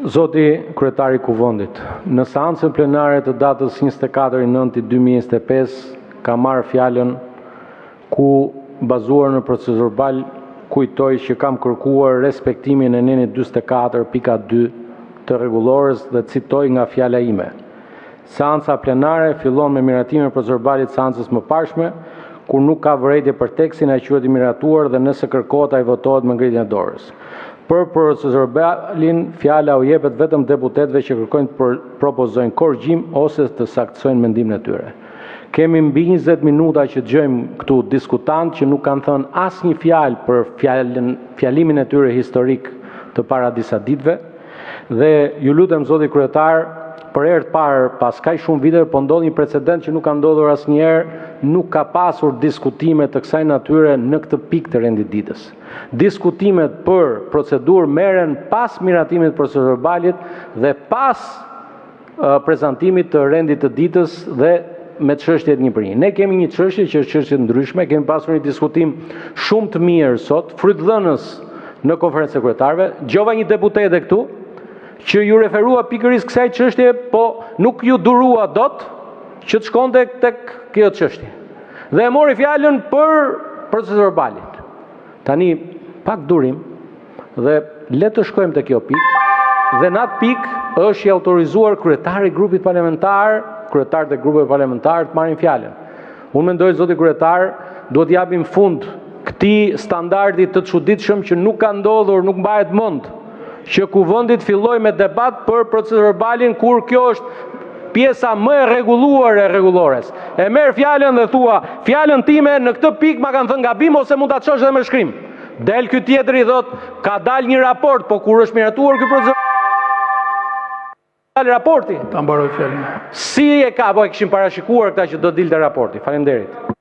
Zoti Kryetari i Kuvendit, në seancën plenare të datës 24/9/2025 ka marrë fjalën ku bazuar në procedurë verbal kujtoj që kam kërkuar respektimin e nenit 44.2 të rregullores dhe citoj nga fjala ime. Seanca plenare fillon me miratimin e procedurë verbalit seancës më parshme, kur nuk ka vërejtje për tekstin, ai quhet i miratuar dhe nëse kërkohet ai votohet me ngritjen e dorës. Për procedurë verbalin, fjala u jepet vetëm deputetëve që kërkojnë të propozojnë korrigjim ose të saktsojnë mendimin e tyre. Kemi mbi 20 minuta që dëgjojmë këtu diskutantë që nuk kanë thënë asnjë fjalë për fjalimin e tyre historik të para disa ditëve dhe ju lutem zoti kryetar, për herë të parë pas kaq shumë viteve po ndodh një precedent që nuk ka ndodhur asnjëherë, nuk ka pasur diskutime të kësaj natyre në këtë pikë të rendit ditës. Diskutimet për procedurë merren pas miratimit të procedurë verbalit dhe pas prezantimit të rendit të ditës dhe me çështjet një për një. Ne kemi një çështje që është çështje ndryshme, kemi pasur një diskutim shumë të mirë sot, frytdhënës në konferencën e kryetarëve, gjova një deputete këtu që ju referua pikërisht kësaj çështje, po nuk ju durua dot që të shkonte tek kjo çështje. Dhe e mori fjalën për procedurë verbalin. Tani pak durim dhe le të shkojmë te kjo pikë dhe në atë pikë është i autorizuar kryetari i grupit parlamentar, kryetarët e grupeve parlamentar të marrin fjalën. Unë mendoj zoti kryetar, duhet japim fund këtij standardi të çuditshëm që nuk ka ndodhur, nuk mbahet mend që Kuvendi filloj me debat për procedurë verbalin kur kjo është pjesa më e rregulluar e rregullores. E merr fjalën dhe thua, fjalën time në këtë pikë ma kanë thënë gabim ose mund ta çosh edhe me shkrim. Del ky tjetër i thot, ka dalë një raport, po kur është miratuar ky procedurë raporti. Ta mbaroj fjalën. Si e ka, po e kishin parashikuar këta që do dilte raporti. Faleminderit.